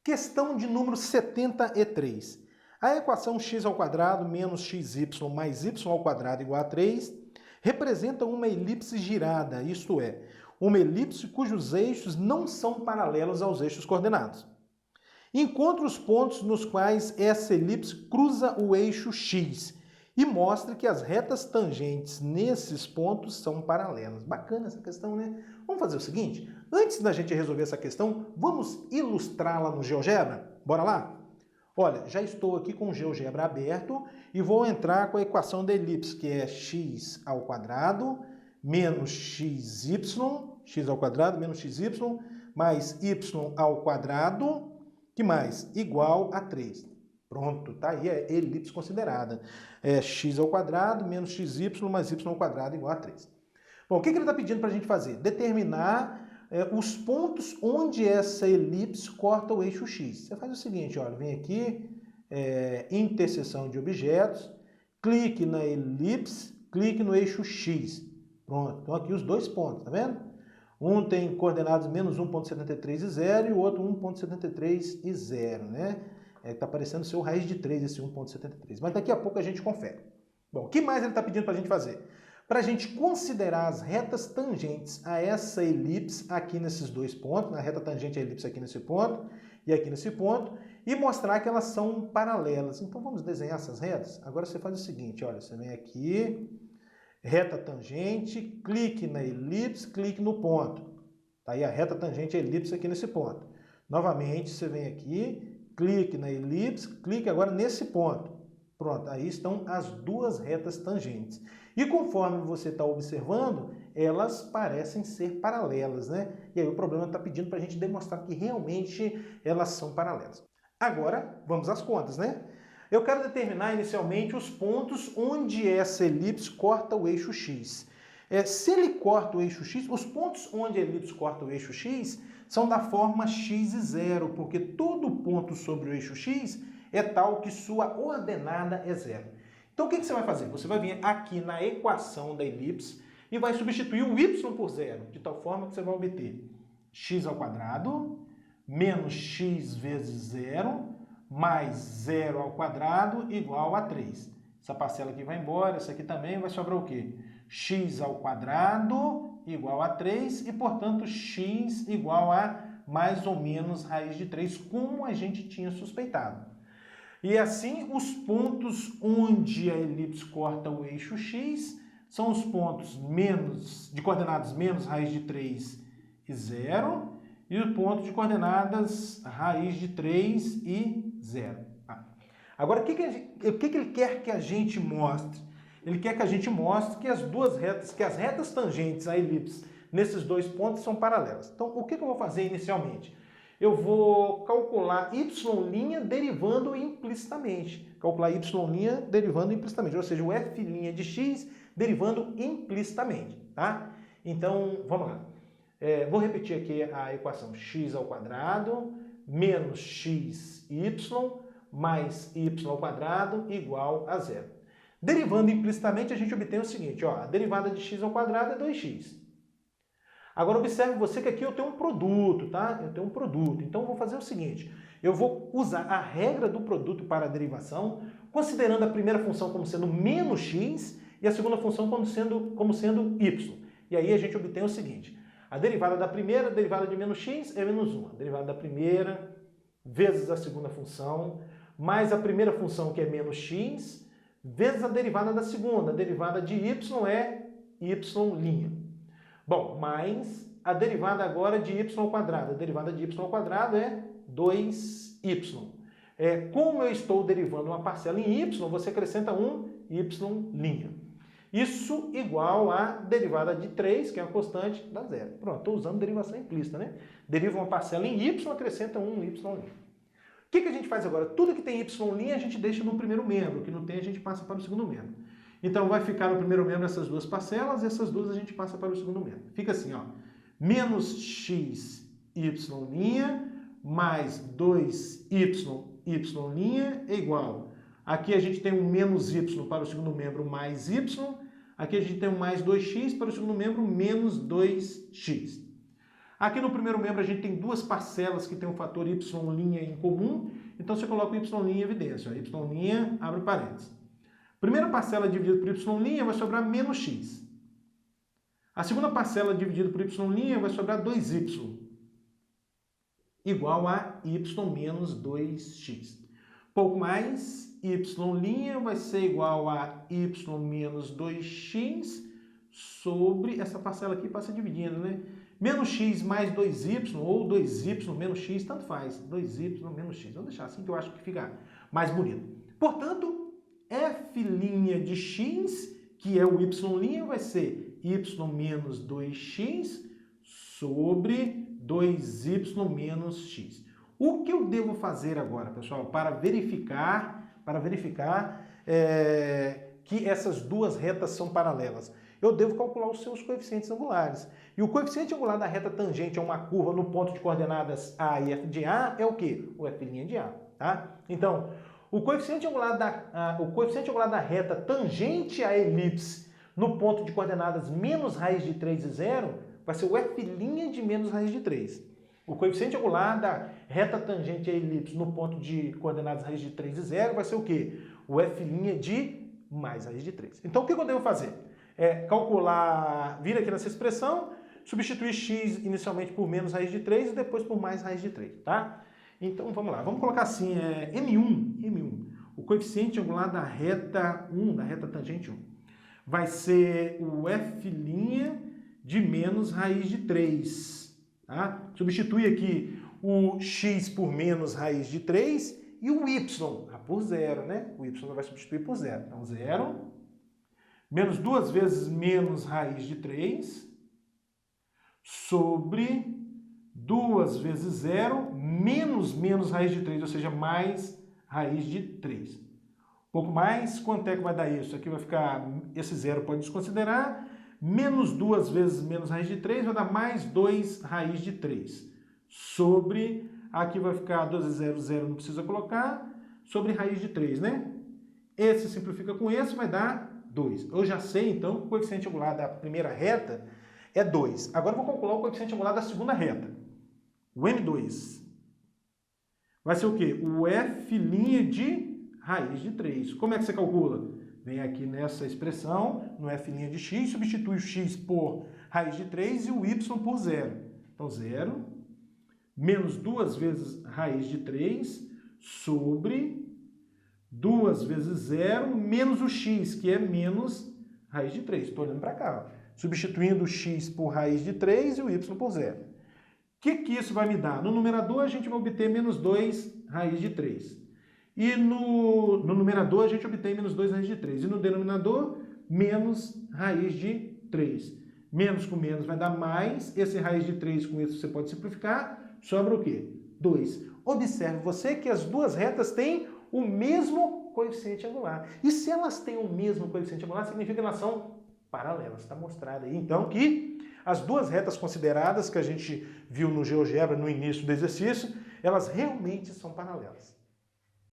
Questão de número 73. A equação x ao quadrado menos xy mais y ao quadrado igual a 3 representa uma elipse girada, isto é, uma elipse cujos eixos não são paralelos aos eixos coordenados. Encontre os pontos nos quais essa elipse cruza o eixo x e mostre que as retas tangentes nesses pontos são paralelas. Bacana essa questão, né? Vamos fazer o seguinte, antes da gente resolver essa questão, vamos ilustrá-la no GeoGebra? Bora lá? Olha, já estou aqui com o GeoGebra aberto e vou entrar com a equação da elipse, que é x ao quadrado menos xy, x ao quadrado menos xy, mais y ao quadrado, que mais? Igual a 3. Pronto, tá aí a elipse considerada. É x ao quadrado menos xy mais y ao quadrado igual a 3. Bom, o que ele está pedindo para a gente fazer? Determinar os pontos onde essa elipse corta o eixo x. Você faz o seguinte, olha, vem aqui, interseção de objetos, clique na elipse, clique no eixo x. Pronto, então aqui os dois pontos, tá vendo? Um tem coordenadas menos 1,73 e 0 e o outro 1,73 e 0, né? Está parecendo ser o raiz de 3 esse 1,73. Mas daqui a pouco a gente confere. Bom, o que mais ele está pedindo para a gente fazer? Para a gente considerar as retas tangentes a essa elipse aqui nesses dois pontos, na reta tangente à elipse aqui nesse ponto e aqui nesse ponto, e mostrar que elas são paralelas. Então vamos desenhar essas retas? Agora você faz o seguinte, olha, você vem aqui, reta tangente, clique na elipse, clique no ponto. Tá aí a reta tangente à elipse aqui nesse ponto. Novamente, você vem aqui, clique na elipse, clique agora nesse ponto. Pronto, aí estão as duas retas tangentes. E conforme você está observando, elas parecem ser paralelas, né? E aí o problema está pedindo para a gente demonstrar que realmente elas são paralelas. Agora, vamos às contas, né? Eu quero determinar inicialmente os pontos onde essa elipse corta o eixo x. Se ele corta o eixo x, os pontos onde a elipse corta o eixo x são da forma x e 0, porque todo ponto sobre o eixo x é tal que sua ordenada é 0. Então o que você vai fazer? Você vai vir aqui na equação da elipse e vai substituir o y por 0, de tal forma que você vai obter x ao quadrado menos x vezes 0 mais 0 ao quadrado igual a 3. Essa parcela aqui vai embora, essa aqui também, vai sobrar o quê? X ao quadrado igual a 3 e, portanto, x igual a mais ou menos raiz de 3, como a gente tinha suspeitado. E assim, os pontos onde a elipse corta o eixo x são os pontos de coordenadas menos raiz de 3 e 0 e o ponto de coordenadas raiz de 3 e 0. Agora, o que ele quer que a gente mostre? Ele quer que a gente mostre que as retas tangentes à elipse nesses dois pontos são paralelas. Então, o que eu vou fazer inicialmente? Eu vou calcular y' derivando implicitamente. Calcular y' derivando implicitamente, ou seja, o f' de x derivando implicitamente, tá? Então, vamos lá. Vou repetir aqui a equação x ao quadrado menos xy mais y ao quadrado igual a 0. Derivando implicitamente, a gente obtém o seguinte, ó, a derivada de x ao quadrado é 2x. Agora observe você que aqui eu tenho um produto, tá? Eu tenho um produto. Então eu vou fazer o seguinte, eu vou usar a regra do produto para a derivação, considerando a primeira função como sendo menos x e a segunda função como sendo y. E aí a gente obtém o seguinte, a derivada da primeira, a derivada de menos x é menos 1. A derivada da primeira vezes a segunda função, mais a primeira função que é menos x, vezes a derivada da segunda. A derivada de y é y'. Bom, mais a derivada agora de y ao quadrado. A derivada de y ao quadrado é 2y. Como eu estou derivando uma parcela em y, você acrescenta um y'. Isso igual a derivada de 3, que é a constante, dá 0. Pronto, estou usando derivação implícita, né? Deriva uma parcela em y, acrescenta um y'. O que a gente faz agora? Tudo que tem y' a gente deixa no primeiro membro, o que não tem a gente passa para o segundo membro. Então vai ficar no primeiro membro essas duas parcelas, e essas duas a gente passa para o segundo membro. Fica assim, ó, menos x y' mais 2y' é igual. Aqui a gente tem um menos y para o segundo membro mais y, aqui a gente tem um mais 2x para o segundo membro menos 2x. Aqui no primeiro membro a gente tem duas parcelas que tem um fator y' em comum, então você coloca o y' em evidência. Y', abre parênteses. Primeira parcela dividida por y' vai sobrar menos x. A segunda parcela dividida por y' vai sobrar 2y, igual a y menos 2x. Pouco mais, y' vai ser igual a y menos 2x sobre, essa parcela aqui passa dividindo, né? Menos x mais 2y, ou 2y menos x, tanto faz. 2y menos x. Vamos deixar assim que eu acho que fica mais bonito. Portanto, f' de x, que é o y', vai ser y menos 2x sobre 2y menos x. O que eu devo fazer agora, pessoal, para verificar que essas duas retas são paralelas? Eu devo calcular os seus coeficientes angulares. E o coeficiente angular da reta tangente a uma curva no ponto de coordenadas A e F de A é o quê? O f' de A. Tá? Então, o coeficiente angular da reta tangente à elipse no ponto de coordenadas menos raiz de 3 e 0 vai ser o f' de menos raiz de 3. O coeficiente angular da reta tangente à elipse no ponto de coordenadas raiz de 3 e 0 vai ser o quê? O f' de mais raiz de 3. Então, o que eu devo fazer? Calcular, vir aqui nessa expressão, substituir x inicialmente por menos raiz de 3 e depois por mais raiz de 3, tá? Então, vamos lá. Vamos colocar assim, M1. O coeficiente angular da reta 1, da reta tangente 1, vai ser o f' de menos raiz de 3, tá? Substitui aqui o x por menos raiz de 3 e o y por 0, né? O y vai substituir por 0. Então, 0... menos 2 vezes menos raiz de 3 sobre 2 vezes 0 menos raiz de 3, ou seja, mais raiz de 3. Um pouco mais, quanto é que vai dar isso? Aqui vai ficar, esse 0 pode desconsiderar, menos 2 vezes menos raiz de 3 vai dar mais 2 raiz de 3. Sobre, aqui vai ficar 2 vezes 0, 0 não precisa colocar, sobre raiz de 3, né? Esse simplifica com esse, vai dar 2. Eu já sei, então, que o coeficiente angular da primeira reta é 2. Agora eu vou calcular o coeficiente angular da segunda reta. O M2 vai ser o quê? O f' de raiz de 3. Como é que você calcula? Vem aqui nessa expressão, no f' de x, substitui o x por raiz de 3 e o y por 0. Então, 0 menos 2 vezes raiz de 3 sobre 2 vezes 0 menos o x, que é menos raiz de 3. Estou olhando para cá. Ó. Substituindo o x por raiz de 3 e o y por 0. O que isso vai me dar? No numerador a gente vai obter menos 2 raiz de 3. E no numerador a gente obtém menos 2 raiz de 3. E no denominador, menos raiz de 3. Menos com menos vai dar mais. Esse raiz de 3 com isso você pode simplificar. Sobra o quê? 2. Observe você que as duas retas têm o mesmo coeficiente angular. E se elas têm o mesmo coeficiente angular, significa que elas são paralelas. Está mostrado aí, então, que as duas retas consideradas, que a gente viu no GeoGebra no início do exercício, elas realmente são paralelas.